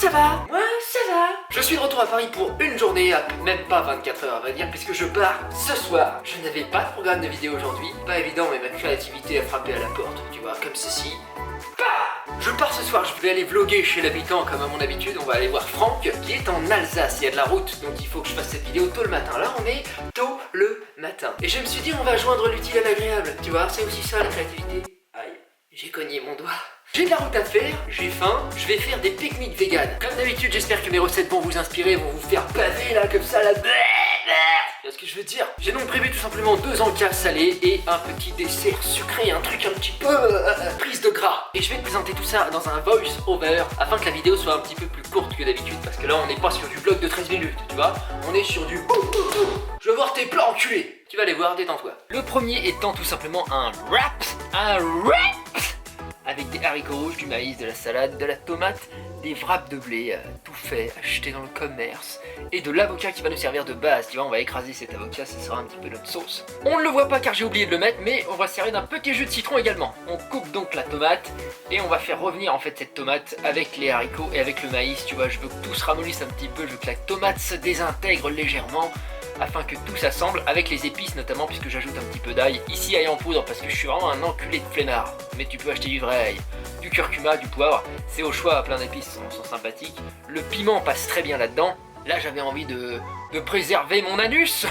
ça va? Moi, ça va. Je suis de retour à Paris pour une journée, même pas 24 heures à vrai dire, puisque je pars ce soir. Je n'avais pas de programme de vidéo aujourd'hui. Pas évident, mais ma créativité a frappé à la porte, tu vois, comme ceci. Je pars ce soir, je vais aller vlogger chez l'habitant comme à mon habitude. On va aller voir Franck qui est en Alsace, il y a de la route, donc il faut que je fasse cette vidéo tôt le matin. Là on est tôt le matin. Et je me suis dit on va joindre l'utile à l'agréable, tu vois, c'est aussi ça la créativité. Aïe, j'ai cogné mon doigt. J'ai de la route à faire, j'ai faim, je vais faire des pique-niques véganes. Comme d'habitude, j'espère que mes recettes vont vous inspirer, vont vous faire baver là comme ça là. Tu vois ce que je veux dire? J'ai donc prévu tout simplement 2 encas salés et un petit dessert sucré, un truc un petit peu prise de gras. Et je vais te présenter tout ça dans un voice over afin que la vidéo soit un petit peu plus courte que d'habitude, parce que là on n'est pas sur du vlog de 13 minutes, tu vois. On est sur du je veux voir tes plans enculés. Tu vas les voir, détends-toi. Le premier étant tout simplement un wrap avec des haricots rouges, du maïs, de la salade, de la tomate, des wraps de blé, tout fait, acheté dans le commerce, et de l'avocat qui va nous servir de base. Tu vois, on va écraser cet avocat, ça sera un petit peu notre sauce. On ne le voit pas car j'ai oublié de le mettre, mais on va se servir d'un petit jus de citron également. On coupe donc la tomate, et on va faire revenir en fait cette tomate avec les haricots et avec le maïs. Tu vois, je veux que tout se ramollisse un petit peu, je veux que la tomate se désintègre légèrement, afin que tout s'assemble avec les épices notamment, puisque j'ajoute un petit peu d'ail. Ici ail en poudre parce que je suis vraiment un enculé de flemmard, mais tu peux acheter du vrai ail, du curcuma, du poivre, c'est au choix, plein d'épices sont sympathiques. Le piment passe très bien là-dedans. Là j'avais envie de préserver mon anus.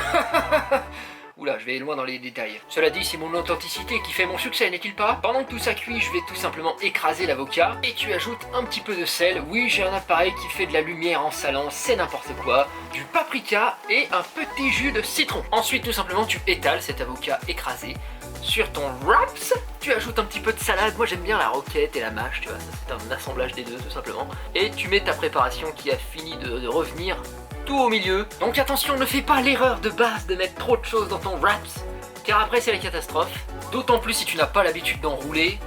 Oula, je vais loin dans les détails. Cela dit, c'est mon authenticité qui fait mon succès, n'est-il pas? Pendant que tout ça cuit, je vais tout simplement écraser l'avocat. Et tu ajoutes un petit peu de sel. Oui, j'ai un appareil qui fait de la lumière en salant, c'est n'importe quoi. Du paprika et un petit jus de citron. Ensuite, tout simplement, tu étales cet avocat écrasé sur ton wraps. Tu ajoutes un petit peu de salade. Moi, j'aime bien la roquette et la mâche, tu vois. Ça, c'est un assemblage des deux, tout simplement. Et tu mets ta préparation qui a fini de revenir tout au milieu. Donc attention, ne fais pas l'erreur de base de mettre trop de choses dans ton wraps, car après c'est la catastrophe. D'autant plus si tu n'as pas l'habitude d'enrouler.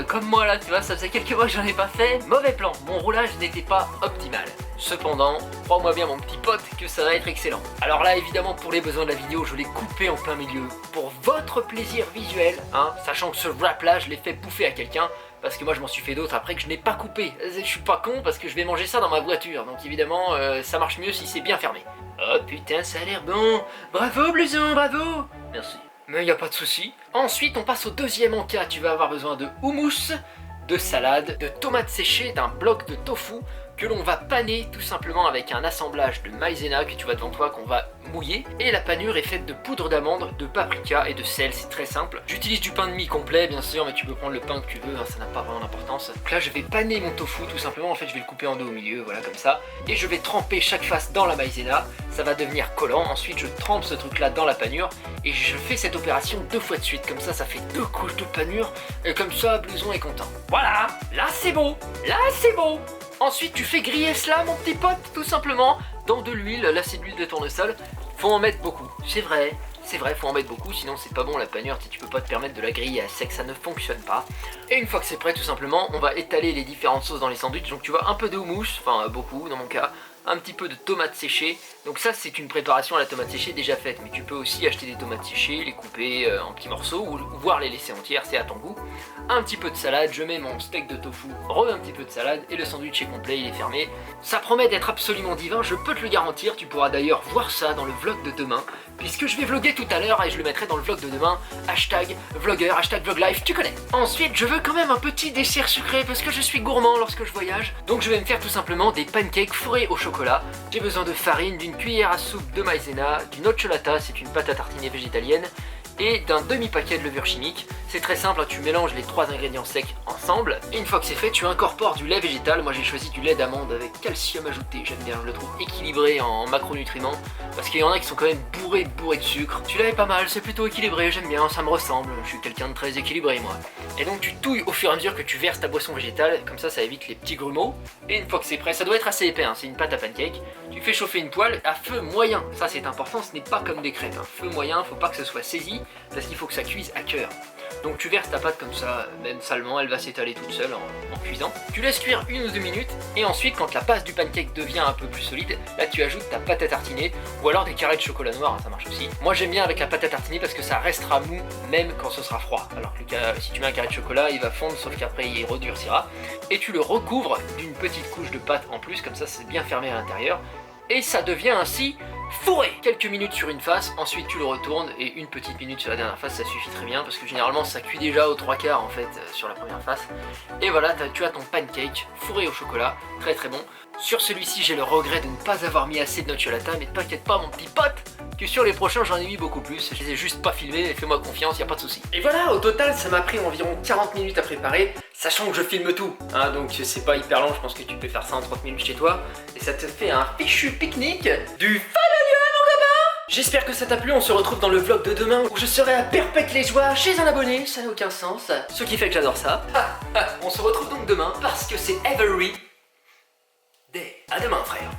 Comme moi là, tu vois, ça faisait quelques mois que j'en ai pas fait. Mauvais plan, mon roulage n'était pas optimal. Cependant, crois-moi bien mon petit pote que ça va être excellent. Alors là évidemment pour les besoins de la vidéo, je l'ai coupé en plein milieu. Pour votre plaisir visuel, hein, sachant que ce wrap là, je l'ai fait bouffer à quelqu'un. Parce que moi je m'en suis fait d'autres après que je n'ai pas coupé. Je suis pas con parce que je vais manger ça dans ma voiture. Donc évidemment ça marche mieux si c'est bien fermé. Oh putain ça a l'air bon. Bravo Blouson, bravo. Merci. Mais y a pas de souci. Ensuite on passe au deuxième encas. Tu vas avoir besoin de houmous, de salade, de tomates séchées, d'un bloc de tofu que l'on va paner tout simplement avec un assemblage de maïzena que tu vois devant toi qu'on va mouiller. Et la panure est faite de poudre d'amande, de paprika et de sel, c'est très simple. J'utilise du pain de mie complet bien sûr, mais tu peux prendre le pain que tu veux, hein, ça n'a pas vraiment d'importance. Donc là je vais paner mon tofu tout simplement, en fait je vais le couper en deux au milieu, voilà comme ça. Et je vais tremper chaque face dans la maïzena, ça va devenir collant. Ensuite je trempe ce truc là dans la panure et je fais cette opération 2 fois de suite, comme ça ça fait 2 couches de panure. Et comme ça Blouson est content. Voilà, là c'est beau, là c'est beau. Ensuite tu fais griller cela mon petit pote tout simplement dans de l'huile, là c'est de l'huile de tournesol. Faut en mettre beaucoup, c'est vrai, faut en mettre beaucoup, sinon c'est pas bon la panure, tu peux pas te permettre de la griller à sec, ça ne fonctionne pas. Et une fois que c'est prêt tout simplement, on va étaler les différentes sauces dans les sandwichs. Donc tu vois un peu de houmous, enfin beaucoup dans mon cas, un petit peu de tomates séchées. Donc ça c'est une préparation à la tomate séchée déjà faite, mais tu peux aussi acheter des tomates séchées, les couper en petits morceaux ou voire les laisser entières, c'est à ton goût. Un petit peu de salade, je mets mon steak de tofu, remets un petit peu de salade et le sandwich est complet, il est fermé. Ça promet d'être absolument divin, je peux te le garantir. Tu pourras d'ailleurs voir ça dans le vlog de demain, puisque je vais vlogger tout à l'heure et je le mettrai dans le vlog de demain. Hashtag vlogueur, hashtag vloglife, tu connais. Ensuite je veux quand même un petit dessert sucré parce que je suis gourmand lorsque je voyage. Donc je vais me faire tout simplement des pancakes fourrés au chocolat. J'ai besoin de farine, d'une cuillère à soupe de maïzena, d'une nocciolata, c'est une pâte à tartiner végétalienne, et d'un demi-paquet de levure chimique. C'est très simple, hein, tu mélanges les 3 ingrédients secs ensemble, et une fois que c'est fait, tu incorpores du lait végétal. Moi j'ai choisi du lait d'amande avec calcium ajouté, j'aime bien, je le trouve équilibré en macronutriments, parce qu'il y en a qui sont quand même bourrés de sucre. Celui-là est pas mal, c'est plutôt équilibré, j'aime bien, ça me ressemble, je suis quelqu'un de très équilibré moi. Et donc tu touilles au fur et à mesure que tu verses ta boisson végétale, comme ça évite les petits grumeaux. Et une fois que c'est prêt, ça doit être assez épais, hein, c'est une pâte à pancake. Tu fais chauffer une poêle à feu moyen, ça c'est important, ce n'est pas comme des crêpes, hein. Feu moyen, faut pas que ce soit saisi, parce qu'il faut que ça cuise à cœur. Donc tu verses ta pâte comme ça, même salement, elle va s'étaler toute seule en cuisant. Tu laisses cuire 1 ou 2 minutes, et ensuite quand la base du pancake devient un peu plus solide, là tu ajoutes ta pâte à tartiner, ou alors des carrés de chocolat noir, hein, ça marche aussi. Moi j'aime bien avec la pâte à tartiner parce que ça restera mou même quand ce sera froid. Alors que si tu mets un carré de chocolat, il va fondre, sauf qu'après il redurcira. Et tu le recouvres d'une petite couche de pâte en plus, comme ça c'est bien fermé à l'intérieur. Et ça devient ainsi fourré. Quelques minutes sur une face, ensuite tu le retournes et une petite minute sur la dernière face, ça suffit très bien parce que généralement ça cuit déjà aux 3/4 en fait sur la première face. Et voilà, tu as ton pancake fourré au chocolat, très très bon. Sur celui-ci j'ai le regret de ne pas avoir mis assez de nocciolata, mais t'inquiète pas mon petit pote, que sur les prochains j'en ai mis beaucoup plus, je les ai juste pas filmés, fais-moi confiance, y a pas de souci. Et voilà, au total ça m'a pris environ 40 minutes à préparer, sachant que je filme tout, hein, donc c'est pas hyper long, je pense que tu peux faire ça en 30 minutes chez toi, et ça te fait un fichu pique-nique du J'espère que ça t'a plu, on se retrouve dans le vlog de demain où je serai à perpète les joies chez un abonné, ça n'a aucun sens, ce qui fait que j'adore ça. On se retrouve donc demain parce que c'est Every Day. À demain frère.